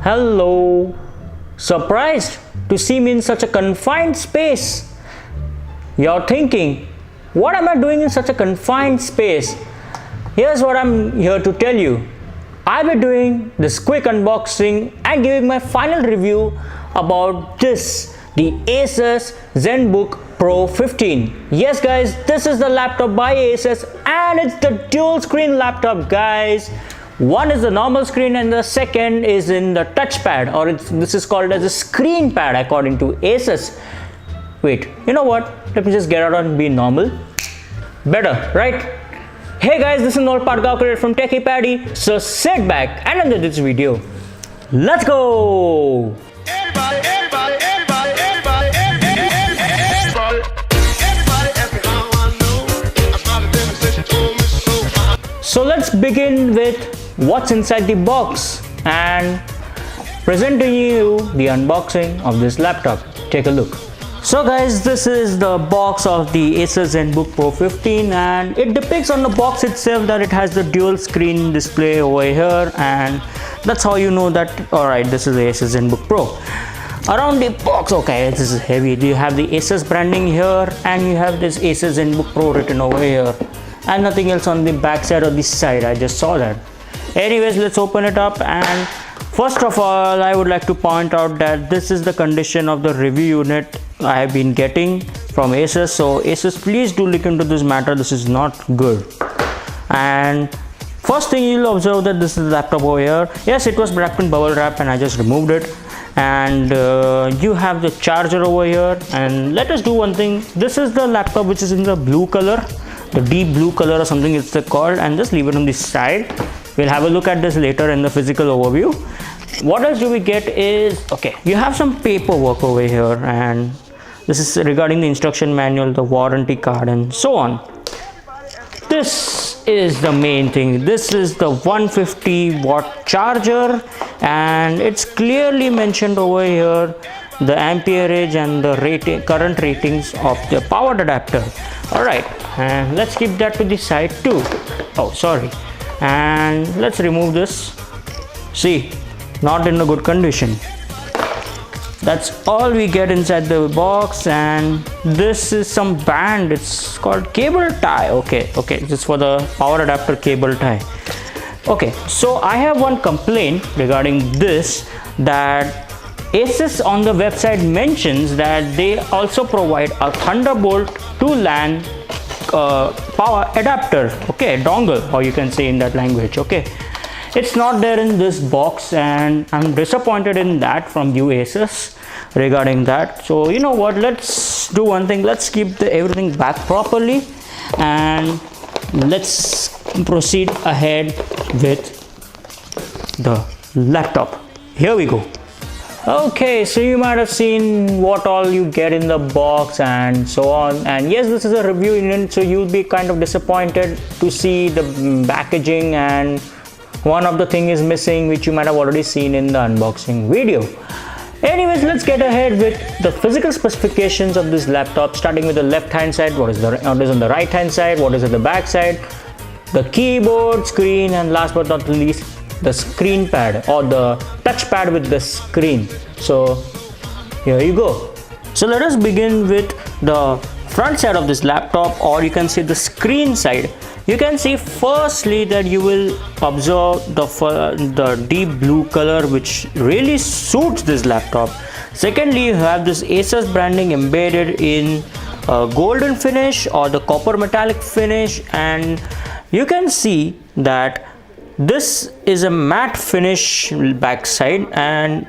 Hello. Surprised to see me in such a confined space? You're thinking, what am I doing in such a confined space? Here's what I'm here to tell you. I'll be doing this quick unboxing and giving my final review about this, the Asus ZenBook Pro 15. Yes guys, this is the laptop by Asus and it's the dual screen laptop guys. One is the normal screen and the second is in the touchpad, or this is called as a screen pad according to Asus. Wait, you know what? Let me just get out and be normal. Better, right? Hey guys, this is an old Paddy creator from Techie Paddy. So sit back and enjoy this video. Let's go! So let's begin with what's inside the box and presenting you the unboxing of this laptop. Take a look. So guys, this is the box of the Asus ZenBook Pro 15 and it depicts on the box itself that it has the dual screen display over here, and that's how you know that alright, this is the Asus ZenBook Pro. Around the box, okay, this is heavy. You have the Asus branding here and you have this Asus ZenBook Pro written over here, and nothing else on the back side or this side. I just saw that. Anyways, let's open it up, and first of all I would like to point out that this is the condition of the review unit I have been getting from Asus. So Asus, please do look into this matter. This is not good. And first thing you'll observe that this is the laptop over here. Yes, it was wrapped in bubble wrap and I just removed it. And you have the charger over here, and let us do one thing. This is the laptop which is in the blue color, the deep blue color or something it's called, and just leave it on the side. We'll have a look at this later in the physical overview. What else do we get is, okay, you have some paperwork over here, and this is regarding the instruction manual, the warranty card and so on. This is the main thing. This is the 150-watt charger, and it's clearly mentioned over here the amperage and the current ratings of the power adapter. Alright, and let's keep that to the side too. Oh, sorry. And let's remove this. See, not in a good condition. That's all we get inside the box. And this is some band. It's called cable tie. Okay, this is for the power adapter cable tie. Okay, so I have one complaint regarding this, that Asus on the website mentions that they also provide a Thunderbolt to LAN power adapter, okay, dongle, or you can say in that language. Okay, it's not there in this box and I'm disappointed in that from you Asus regarding that. So you know what, let's do one thing. Let's keep everything back properly and let's proceed ahead with the laptop. Here we go. Okay, so you might have seen what all you get in the box and so on, and yes, this is a review unit, so you'll be kind of disappointed to see the packaging, and one of the thing is missing which you might have already seen in the unboxing video. Anyways, let's get ahead with the physical specifications of this laptop, starting with the left hand side. What is on the right hand side, what is at the back side, the keyboard, screen, and last but not least the screen pad or the touch pad with the screen. So here you go. So let us begin with the front side of this laptop, or you can say the screen side. You can see firstly that you will observe the deep blue color which really suits this laptop. Secondly, you have this Asus branding embedded in a golden finish or the copper metallic finish, and you can see that this is a matte finish backside, and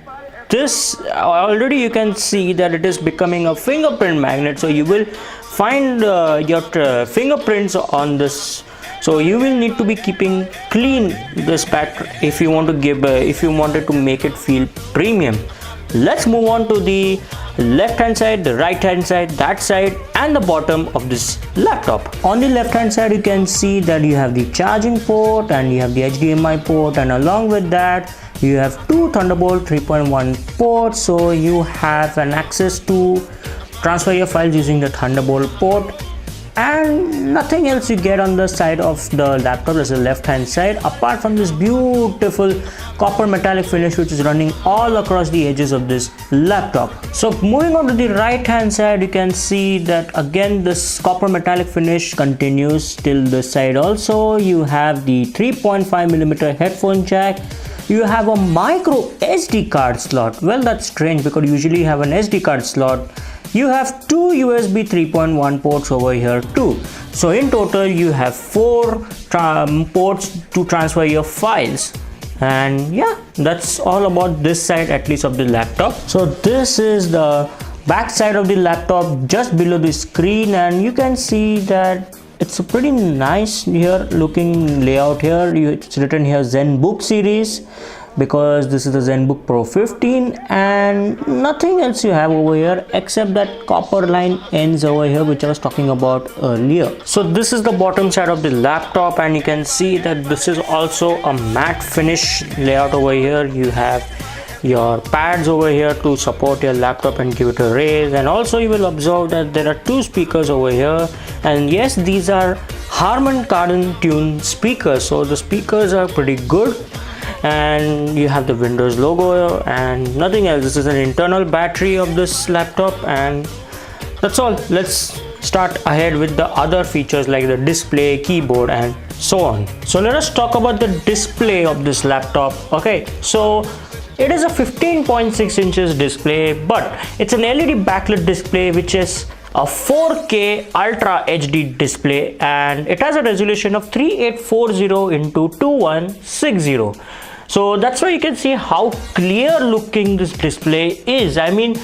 this already you can see that it is becoming a fingerprint magnet, so you will find your fingerprints on this. So you will need to be keeping clean this back if you want to if you wanted to make it feel premium. Let's move on to the left hand side, the right hand side, that side, and the bottom of this laptop. On the left hand side you can see that you have the charging port and you have the HDMI port, and along with that you have two Thunderbolt 3.1 ports, so you have an access to transfer your files using the Thunderbolt port. and nothing else you get on the side of the laptop. Is the left hand side, apart from this beautiful copper metallic finish which is running all across the edges of this laptop. So moving on to the right hand side, you can see that again this copper metallic finish continues till this side. Also you have the 3.5mm headphone jack. You have a micro SD card slot. Well, that's strange because usually you have an SD card slot. You have two USB 3.1 ports over here too. So in total you have 4 ports to transfer your files. And yeah, that's all about this side, at least of the laptop. So this is the back side of the laptop, just below the screen, and you can see that it's a pretty nice here looking layout here. It's written here ZenBook series, because this is the ZenBook Pro 15, and nothing else you have over here except that copper line ends over here which I was talking about earlier. So this is the bottom side of the laptop, and you can see that this is also a matte finish layout over here. You have your pads over here to support your laptop and give it a raise, and also you will observe that there are 2 speakers over here, and yes, these are Harman Kardon tuned speakers, so the speakers are pretty good. And you have the Windows logo and nothing else. This is an internal battery of this laptop, and that's all. Let's start ahead with the other features like the display, keyboard, and so on. So let us talk about the display of this laptop. Okay, so it is a 15.6 inches display, but it's an LED backlit display which is a 4K Ultra HD display, and it has a resolution of 3840 into 2160. So that's why you can see how clear looking this display is. I mean,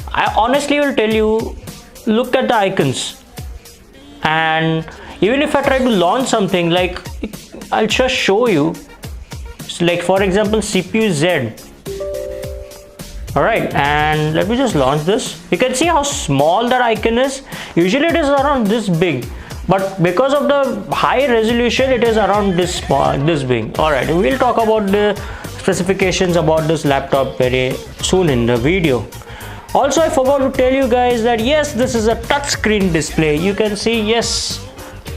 I honestly will tell you, look at the icons, and even if I try to launch something, like I'll just show you, like for example CPU Z. Alright, and let me just launch this. You can see how small that icon is. Usually it is around this big, but because of the high resolution it is around this small, this big. Alright, we'll talk about the specifications about this laptop very soon in the video. Also, I forgot to tell you guys that yes, this is a touchscreen display. You can see, yes,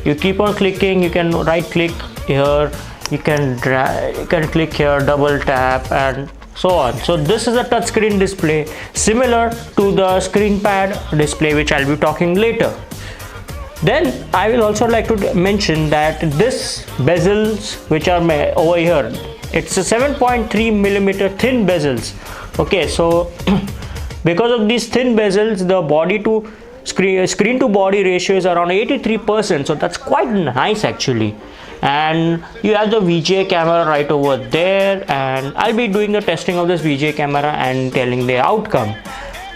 you keep on clicking, you can right click here, you can drag, you can click here, double tap, and so on. So this is a touchscreen display similar to the screen pad display which I'll be talking later. Then I will also like to mention that this bezels which are over here, it's a 7.3mm thin bezels. Okay, so because of these thin bezels, the body to screen to body ratio is around 83%, so that's quite nice actually. And you have the VGA camera right over there, and I'll be doing the testing of this VGA camera and telling the outcome.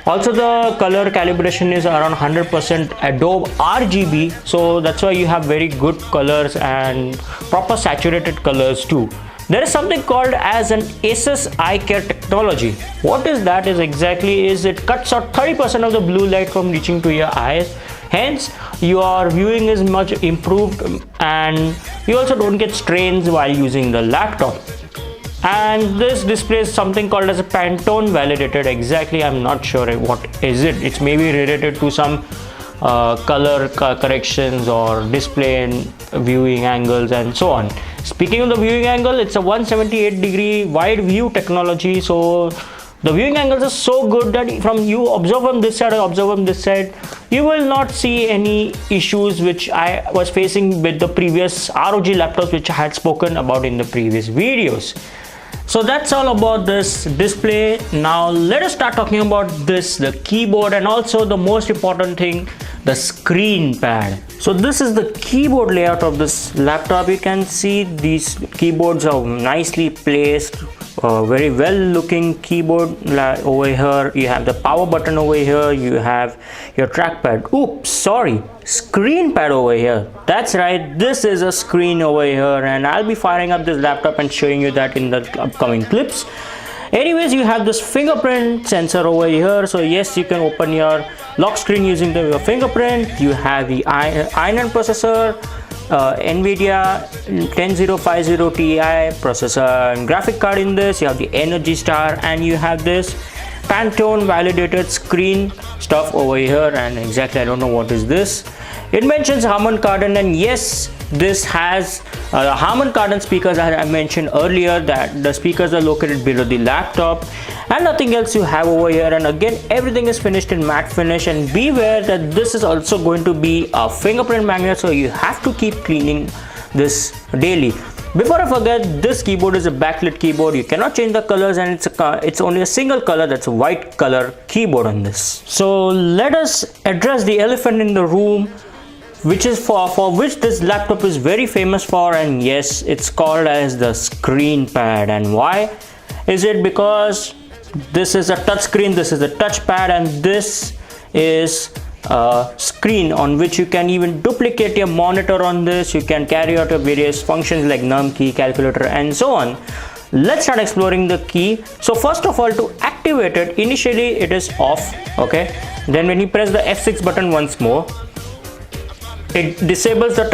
Also, the color calibration is around 100% Adobe RGB, so that's why you have very good colors and proper saturated colors too. There is something called as an Asus eye care technology. What is that is exactly is it cuts out 30% of the blue light from reaching to your eyes. Hence, your viewing is much improved, and you also don't get strains while using the laptop. And this display is something called as a Pantone validated. Exactly, I'm not sure what is it. It's maybe related to some color corrections or display and viewing angles and so on. Speaking of the viewing angle, it's a 178-degree wide view technology. So the viewing angles are so good that from you observe on this side or observe on this side, you will not see any issues which I was facing with the previous ROG laptops which I had spoken about in the previous videos. So that's all about this display. Now let us start talking about the keyboard, and also the most important thing, the screen pad. So this is the keyboard layout of this laptop. You can see these keyboards are nicely placed. Very well looking keyboard over here. You have the power button over here, you have your trackpad. Oops, sorry, screen pad over here. That's right, this is a screen over here, and I'll be firing up this laptop and showing you that in the upcoming clips. Anyways, you have this fingerprint sensor over here, so yes, you can open your lock screen using your fingerprint. You have the i9 processor, NVIDIA 10050 Ti processor and graphic card in this. You have the Energy Star, and you have this Pantone validated screen stuff over here, and exactly I don't know what is this. It mentions Harman Kardon, and yes, this has Harman Kardon speakers, as I mentioned earlier, that the speakers are located below the laptop, and nothing else you have over here. And again, everything is finished in matte finish, and beware that this is also going to be a fingerprint magnet, so you have to keep cleaning this daily. Before I forget, this keyboard is a backlit keyboard. You cannot change the colors, and it's only a single color, that's a white color keyboard on this. So let us address the elephant in the room, which is for which this laptop is very famous for, and yes, it's called as the screen pad. And why is it? Because this is a touch screen, this is a touchpad, and this is a screen on which you can even duplicate your monitor on this. You can carry out your various functions like num key, calculator, and so on. Let's start exploring the key. So first of all, to activate it, initially it is off, okay? Then when you press the F6 button once more, it disables the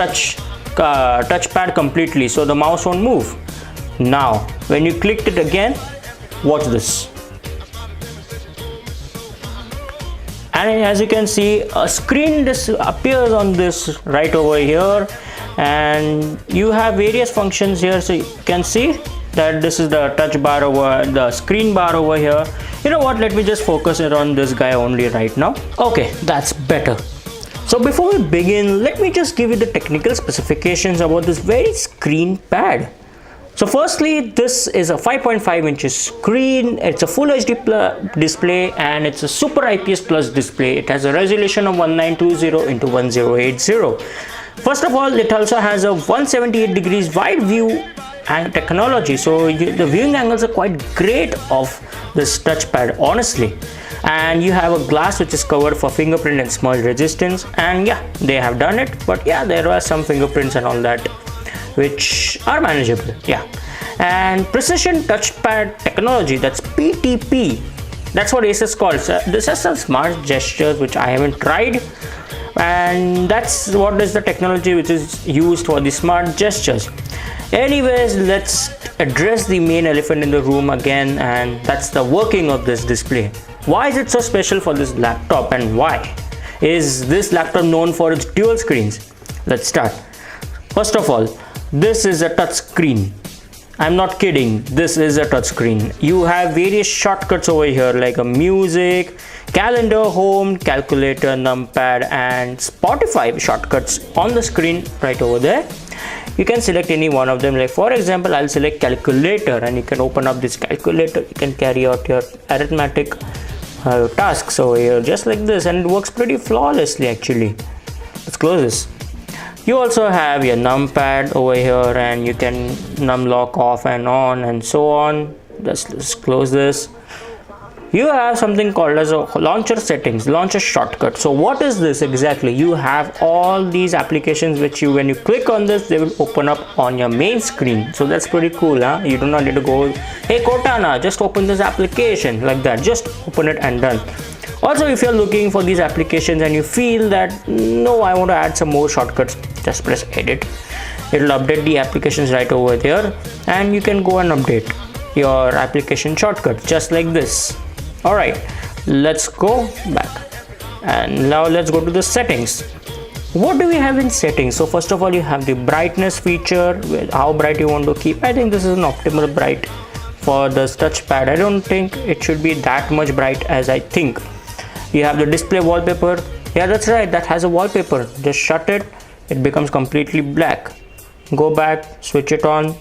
touchpad completely, so the mouse won't move. Now when you clicked it again, watch this, and as you can see, a screen appears on this right over here, and you have various functions here. So you can see that this is the touch bar over the screen bar over here. You know what, let me just focus it on this guy only right now. Okay, that's better. So before we begin, let me just give you the technical specifications about this very screen pad. So firstly, this is a 5.5 inches screen. It's a full HD display, and it's a super IPS plus display. It has a resolution of 1920 into 1080. First of all, it also has a 178 degrees wide view and technology, so the viewing angles are quite great of this touchpad, honestly. And you have a glass which is covered for fingerprint and smudge resistance, and yeah, they have done it, but yeah, there are some fingerprints and all that which are manageable. Yeah, and precision touchpad technology, that's PTP, that's what Asus calls. This has some smart gestures which I haven't tried, and that's what is the technology which is used for the smart gestures. Anyways, let's address the main elephant in the room again, and that's the working of this display. Why is it so special for this laptop, and why is this laptop known for its dual screens? Let's start. First of all, this is a touch screen. I'm not kidding, this is a touch screen. You have various shortcuts over here like a music, calendar, home, calculator, numpad, and Spotify shortcuts on the screen right over there. You can select any one of them. Like for example, I'll select calculator, and you can open up this calculator. You can carry out your arithmetic tasks over here just like this, and it works pretty flawlessly actually. Let's close this. You also have your numpad over here, and you can num lock off and on and so on. Let's close this. You have something called as a launcher settings, launcher shortcut. So what is this exactly? You have all these applications which you, when you click on this, they will open up on your main screen. So that's pretty cool, huh? You do not need to go, hey Cortana, just open this application, like that. Just open it and done. Also, if you're looking for these applications and you feel that no, I want to add some more shortcuts, just press edit. It will update the applications right over there, and you can go and update your application shortcut just like this. Alright, let's go back, and now let's go to the settings. What do we have in settings? So first of all, you have the brightness feature, with how bright you want to keep. I think this is an optimal bright for this touchpad. I don't think it should be that much bright as I think. You have the display wallpaper. Yeah, that's right, that has a wallpaper. Just shut it, it becomes completely black. Go back, switch it on,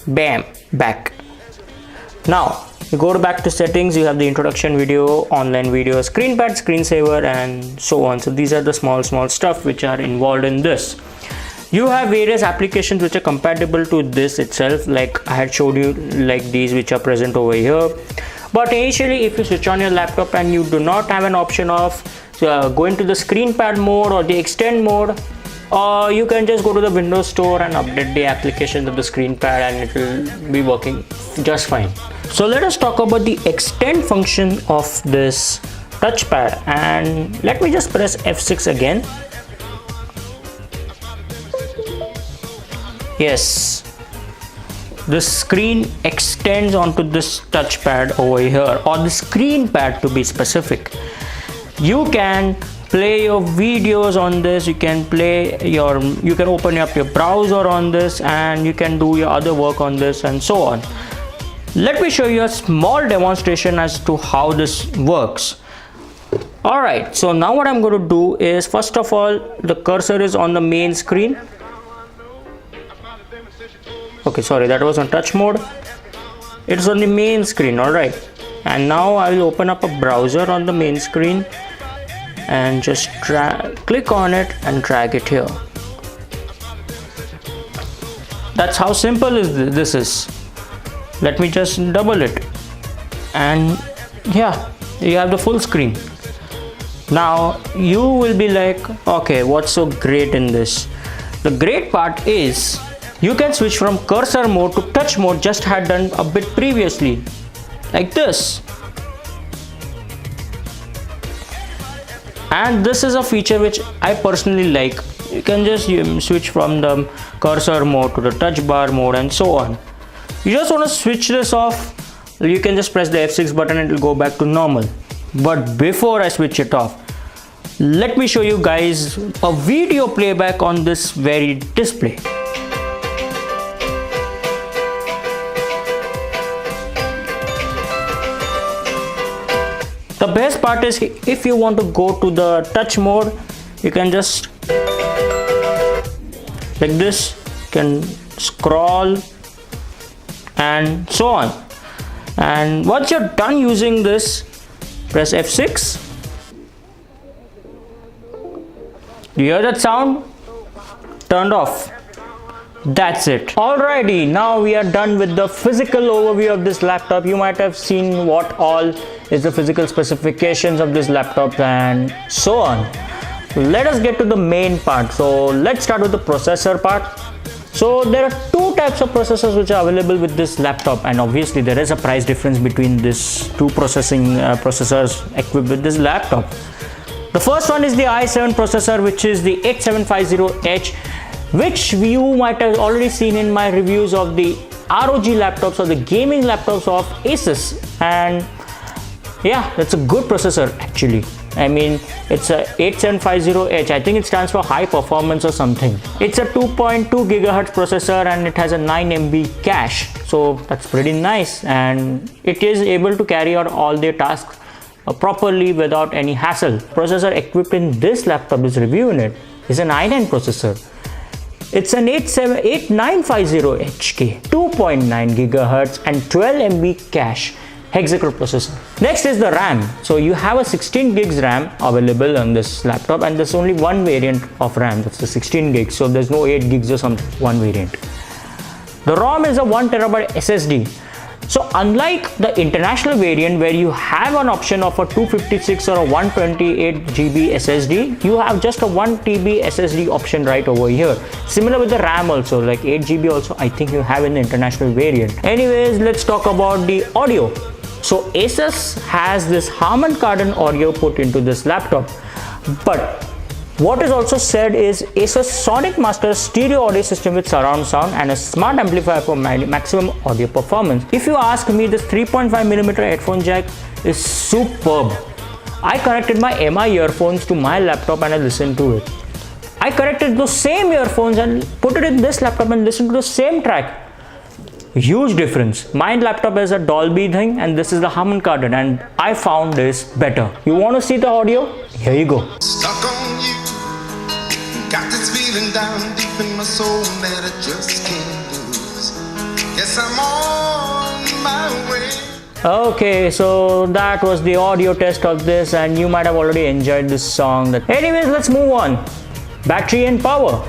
bam, back. Now you go back to settings. You have the introduction video, online video, screen pad, screensaver, and so on. So these are the small stuff which are involved in this. You have various applications which are compatible to this itself, like I had showed you, like these which are present over here. But initially, if you switch on your laptop and you do not have an option of going to the screen pad mode or the extend mode, or you can just go to the Windows Store and update the application of the screen pad, and it will be working just fine. So let us talk about the extend function of this touchpad, and let me just press F6 again. Yes, the screen extends onto this touchpad over here, or the screen pad to be specific. You can play your videos on this, you can open up your browser on this, and you can do your other work on this and so on. Let me show you a small demonstration as to how this works. Alright, so now what I'm going to do is, first of all, the cursor is on the main screen. Okay, sorry, that was on touch mode. It's on the main screen. Alright, and now I will open up a browser on the main screen and just click on it and drag it here. That's how simple this is. Let me just double it, and yeah, you have the full screen. Now you will be like, okay, what's so great in this? The great part is you can switch from cursor mode to touch mode, just had done a bit previously, like this. And this is a feature which I personally like. You can just switch from the cursor mode to the touch bar mode and so on. You just want to switch this off, you can just press the F6 button and it will go back to normal. But before I switch it off, let me show you guys a video playback on this very display. The best part is, if you want to go to the touch mode, you can just like this, you can scroll and so on. And once you're done using this, press F6. Do you hear that sound? Turned off. That's it. Alrighty, now we are done with the physical overview of this laptop. You might have seen what all is the physical specifications of this laptop and so on. Let us get to the main part. So let's start with the processor part. So there are two types of processors which are available with this laptop, and obviously there is a price difference between these two processors equipped with this laptop. The first one is the i7 processor, which is the 8750H, which you might have already seen in my reviews of the ROG laptops or the gaming laptops of Asus. And yeah, that's a good processor actually. I mean, it's a 8750H. I think it stands for high performance or something. It's a 2.2 gigahertz processor and it has a 9 MB cache. So that's pretty nice, and it is able to carry out all their tasks properly without any hassle. Processor equipped in this laptop is reviewing it is an i9 processor. It's an 8950HK, 2.9 gigahertz and 12 MB cache hexacore processor. Next is the RAM. So you have a 16 gigs RAM available on this laptop, and there's only one variant of RAM, that's the 16 gigs. So there's no 8 gigs or something, one variant. The ROM is a 1 terabyte SSD. So unlike the international variant where you have an option of a 256 or a 128 GB SSD, you have just a 1 TB SSD option right over here. Similar with the RAM also, like 8 GB also I think you have in the international variant. Anyways, let's talk about the audio. So Asus has this Harman Kardon audio put into this laptop, but what is also said is Asus Sonic Master stereo audio system with surround sound and a smart amplifier for maximum audio performance. If you ask me, this 3.5mm headphone jack is superb. I connected my MI earphones to my laptop and I listened to it. I connected those same earphones and put it in this laptop and listened to the same track. Huge difference. My laptop is a Dolby thing and this is the Harman Kardon, and I found this better. You want to see the audio? Here you go. Stuck on you. Got this feeling down deep in my soul that I just can't lose. Yes, I'm on my way. Okay, so that was the audio test of this, and you might have already enjoyed this song. Anyways, let's move on. Battery and power.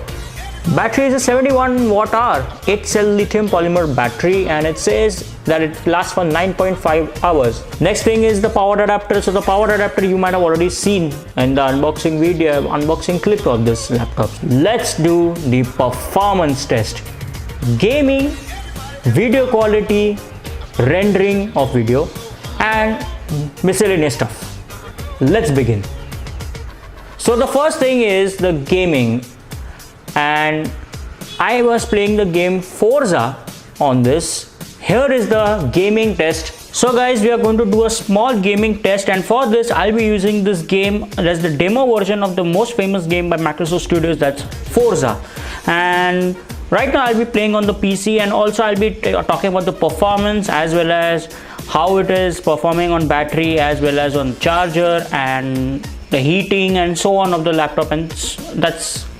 Battery is a 71 watt hour 8-cell lithium polymer battery, and it says that it lasts for 9.5 hours. Next thing is the power adapter. So the power adapter you might have already seen in the unboxing clip of this laptop. Let's do the performance test. Gaming, video quality, rendering of video, and miscellaneous stuff. Let's begin. So the first thing is the gaming, and I was playing the game Forza on this. Here is the gaming test. So guys, we are going to do a small gaming test, and for this I'll be using this game. That's the demo version of the most famous game by Microsoft Studios, that's Forza. And right now I'll be playing on the PC, and also I'll be talking about the performance as well as how it is performing on battery as well as on charger and the heating and so on of the laptop. And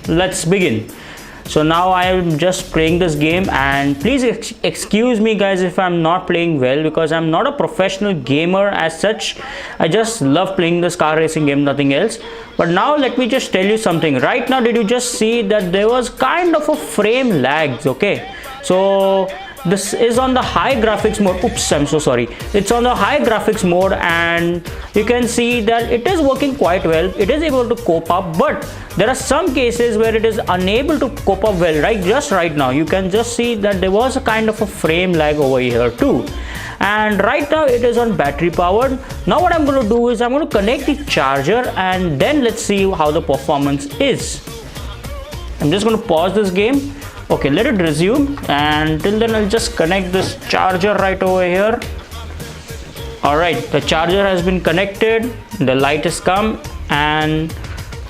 let's begin. So now I am just playing this game, and please excuse me guys if I'm not playing well, because I'm not a professional gamer as such. I just love playing this car racing game, nothing else. But now let me just tell you something. Right now, did you just see that there was kind of a frame lags? Okay, so this is on the high graphics mode. Oops, I'm so sorry. It's on the high graphics mode, and you can see that it is working quite well. It is able to cope up, but there are some cases where it is unable to cope up well. Just right now, you can just see that there was a kind of a frame lag over here too. And right now it is on battery powered. Now what I'm going to do is I'm going to connect the charger, and then let's see how the performance is. I'm just going to pause this game. Okay, let it resume, and till then I'll just connect this charger right over here. Alright, the charger has been connected, the light has come, and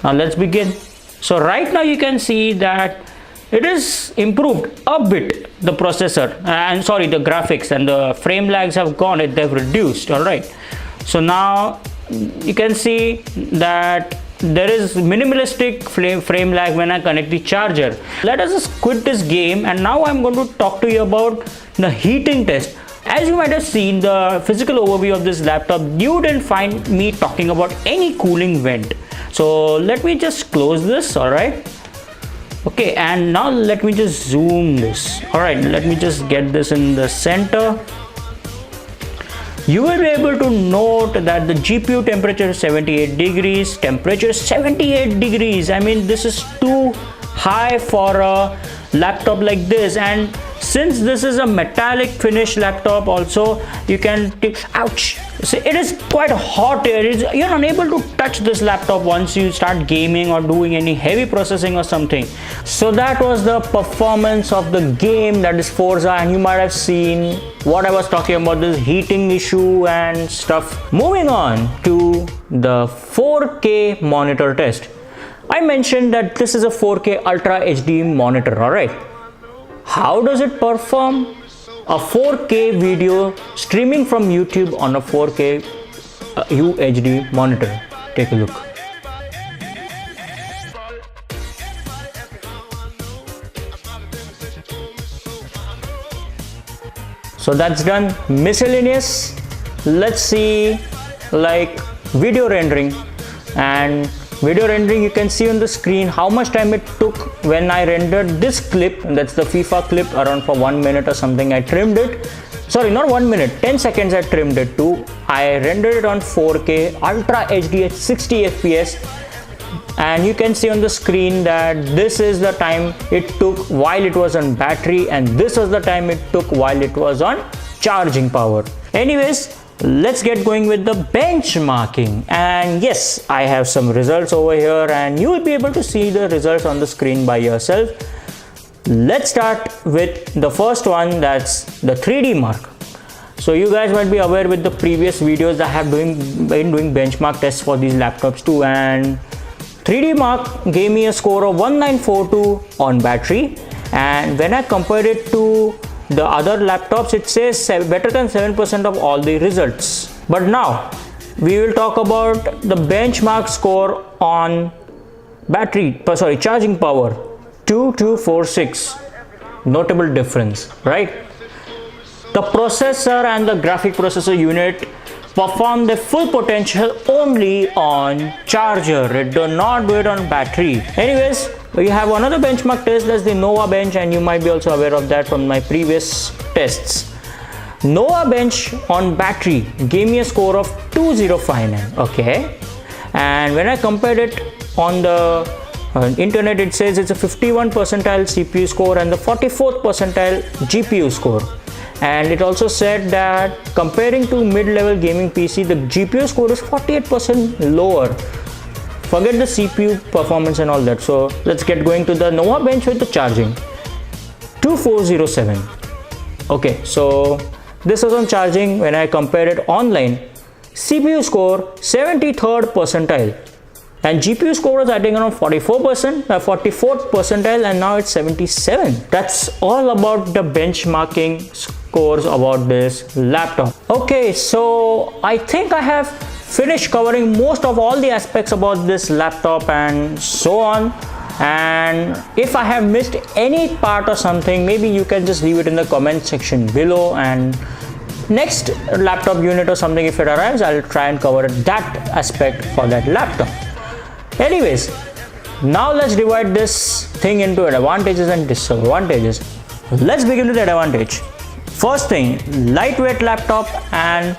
now let's begin. So right now you can see that it is improved a bit, the processor, and sorry, the graphics, and the frame lags have gone, they've reduced. Alright, so now you can see that there is minimalistic frame lag when I connect the charger. Let us just quit this game, and now I'm going to talk to you about the heating test. As you might have seen the physical overview of this laptop, you didn't find me talking about any cooling vent. So let me just close this. Alright, okay, and now let me just zoom this. Alright, let me just get this in the center. You will be able to note that the GPU temperature is 78 degrees. Temperature is 78 degrees. I mean, this is too high for a laptop like this. And since this is a metallic finish laptop also, you can ouch, see, it is quite hot here. You're unable to touch this laptop once you start gaming or doing any heavy processing or something. So that was the performance of the game, that is Forza, and you might have seen what I was talking about, this heating issue and stuff. Moving on to the 4K monitor test. I mentioned that this is a 4K Ultra HD monitor. Alright, how does it perform? A 4K video streaming from YouTube on a 4K UHD monitor. Take a look. So that's done. Miscellaneous. Let's see like video rendering. And video rendering, you can see on the screen how much time it took when I rendered this clip. That's the FIFA clip, around for 1 minute or something. I trimmed it, sorry, not 1 minute, 10 seconds I trimmed it to. I rendered it on 4K Ultra HD at 60 FPS, and you can see on the screen that this is the time it took while it was on battery, and this was the time it took while it was on charging power. Anyways, let's get going with the benchmarking. And yes, I have some results over here, and you will be able to see the results on the screen by yourself. Let's start with the first one, that's the 3D Mark. So you guys might be aware with the previous videos I have been doing benchmark tests for these laptops too, and 3D Mark gave me a score of 1942 on battery, and when I compared it to the other laptops, it says better than 7% of all the results. But now we will talk about the benchmark score on charging power. 2246. Notable difference, right? The processor and the graphic processor unit perform their full potential only on charger. It does not do it on battery. Anyways, we have another benchmark test, that's the Nova Bench, and you might be also aware of that from my previous tests. Nova Bench on battery gave me a score of 2059. Okay, and when I compared it on the internet, it says it's a 51 percentile CPU score and the 44th percentile GPU score. And it also said that comparing to mid-level gaming PC, the GPU score is 48% lower. Forget the CPU performance and all that. So let's get going to the Nova Bench with the charging. 2407. Okay, so this was on charging. When I compared it online, CPU score 73rd percentile and GPU score was I think around 44th percentile, and now it's 77. That's all about the benchmarking scores about this laptop. Okay, so I think I have finished covering most of all the aspects about this laptop and so on. And if I have missed any part or something, maybe you can just leave it in the comment section below, and next laptop unit or something, if it arrives, I'll try and cover that aspect for that laptop. Anyways, now let's divide this thing into advantages and disadvantages. Let's begin with the advantage. First thing, lightweight laptop, and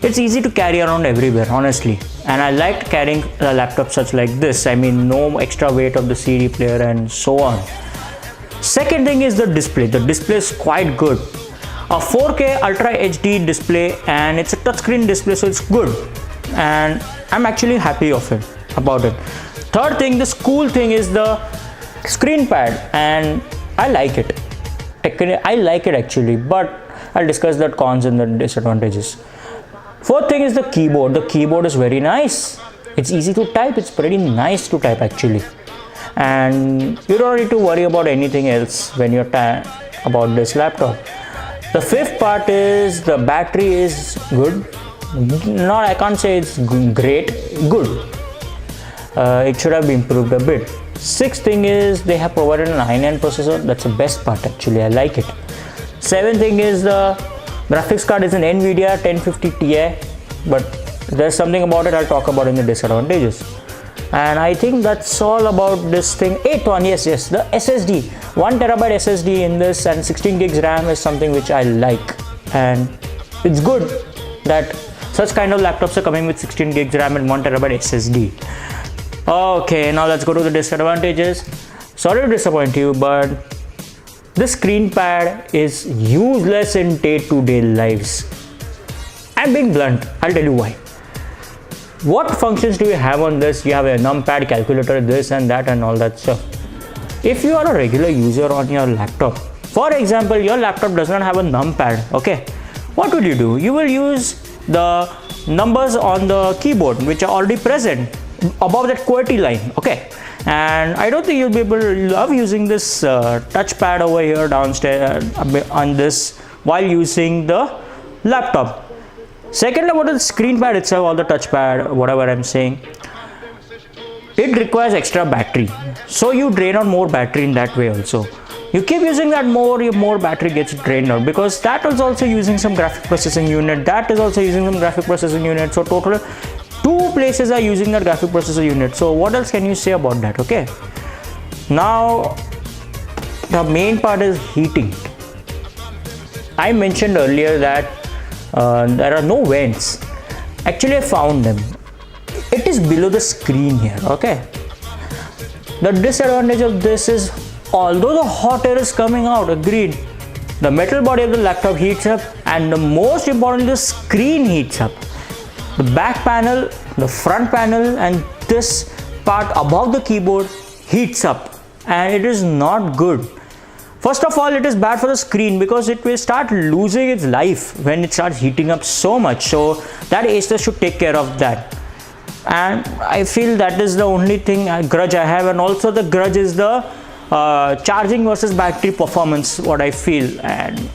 it's easy to carry around everywhere, honestly. And I liked carrying a laptop such like this. I mean, no extra weight of the CD player and so on. Second thing is the display. The display is quite good. A 4K Ultra HD display, and it's a touchscreen display, so it's good. And I'm actually happy about it. Third thing, this cool thing is the screen pad, and I like it. I like it actually, but I'll discuss the cons and the disadvantages. Fourth thing is the keyboard. The keyboard is very nice. It's easy to type. It's pretty nice to type actually. And you don't need to worry about anything else when you're about this laptop. The fifth part is the battery is good. No, I can't say it's great. Good. It should have been improved a bit. Sixth thing is they have provided an i9 processor. That's the best part actually. I like it. Seventh thing is the graphics card is an NVIDIA 1050 Ti, but there's something about it I'll talk about in the disadvantages. And I think that's all about this thing. Eighth one, yes, the SSD. 1TB SSD in this and 16 gigs RAM is something which I like, and it's good that such kind of laptops are coming with 16 gigs RAM and 1TB SSD. Okay, now let's go to the disadvantages. Sorry to disappoint you, but this screen pad is useless in day-to-day lives. I'm being blunt, I'll tell you why. What functions do you have on this? You have a numpad, calculator, this and that and all that stuff. If you are a regular user on your laptop, for example, your laptop does not have a numpad, okay, what will you do? You will use the numbers on the keyboard which are already present above that QWERTY line, okay. And I don't think you'll be able to love using this touchpad over here downstairs on this while using the laptop. Second, about the screen pad itself or the touchpad, whatever I'm saying, it requires extra battery, so you drain out more battery in that way also. You keep using that more, your more battery gets drained out, because that is also using some graphic processing unit, that is also using some graphic processing unit, so total 2 places are using that graphic processor unit. So what else can you say about that? Okay, now the main part is heating. I mentioned earlier that there are no vents. Actually, I found them. It is below the screen here, okay. The disadvantage of this is, although the hot air is coming out, agreed, the metal body of the laptop heats up, and the most important, the screen heats up. The back panel, the front panel, and this part above the keyboard heats up, and it is not good. First of all, it is bad for the screen because it will start losing its life when it starts heating up so much. So that Asus should take care of that. And I feel that is the only thing grudge I have. And also the grudge is the charging versus battery performance, what I feel. And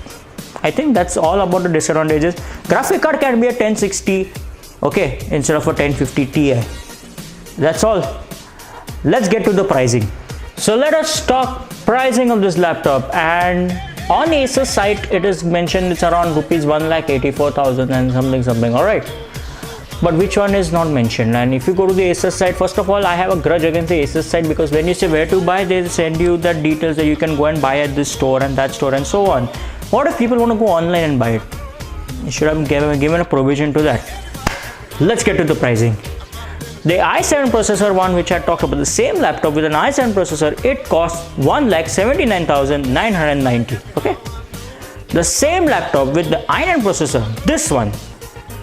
I think that's all about the disadvantages. Graphic card can be a 1060, okay, instead of a 1050 Ti. That's all. Let's get to the pricing. So let us talk pricing of this laptop. And on Asus site, it is mentioned it's around rupees 1,84,000 and something. All right. But which one is not mentioned? And if you go to the Asus site, first of all, I have a grudge against the Asus site, because when you say where to buy, they send you the details that you can go and buy at this store and that store and so on. What if people want to go online and buy it? You should have given a provision to that. Let's get to the pricing. The i7 processor one, which I talked about, the same laptop with an i7 processor, it costs 1,79,990. Okay. The same laptop with the i9 processor, this one,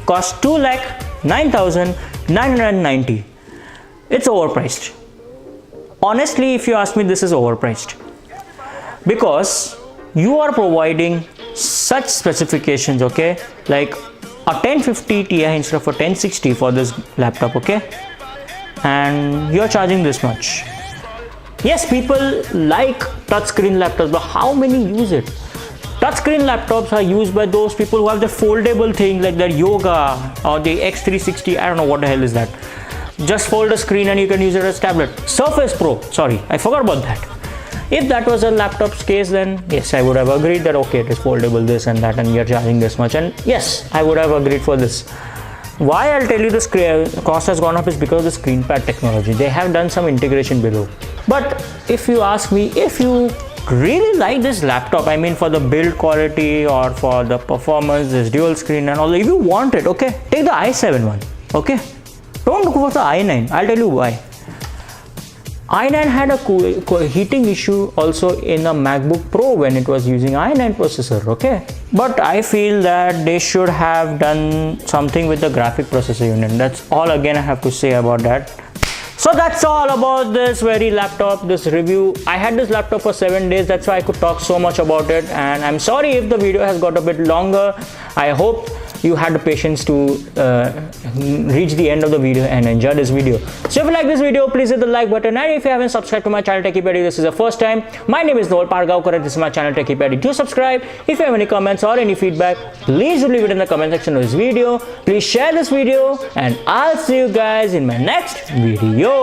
costs 2,09,990. It's overpriced. Honestly, if you ask me, this is overpriced, because you are providing such specifications, okay, like a 1050 Ti instead of a 1060 for this laptop, okay, and you're charging this much. Yes, people like touchscreen laptops, but how many use it? Touchscreen laptops are used by those people who have the foldable thing like their Yoga or the X360. I don't know what the hell is that. Just fold a screen and you can use it as tablet. Surface Pro, sorry, I forgot about that. If that was a laptop's case, then yes, I would have agreed that okay, it is foldable, this and that, and you're charging this much, and yes, I would have agreed for this. Why I'll tell you this cost has gone up is because of the screen pad technology. They have done some integration below. But if you ask me, if you really like this laptop, I mean for the build quality or for the performance, this dual screen and all, if you want it, okay, take the i7 one, okay? Don't go for the i9. I'll tell you why. i9 had a heating issue also in a MacBook Pro when it was using i9 processor, okay? But I feel that they should have done something with the graphic processor unit. That's all again I have to say about that. So that's all about this very laptop, this review. I had this laptop for 7 days, that's why I could talk so much about it, and I'm sorry if the video has got a bit longer. I hope you had the patience to reach the end of the video and enjoy this video. So if you like this video, please hit the like button, and if you haven't subscribed to my channel Techie Paddy, this is the first time. My name is Noel Pargaonkar and this is my channel Techie Paddy. Do subscribe. If you have any comments or any feedback, please do leave it in the comment section of this video. Please share this video, and I'll see you guys in my next video.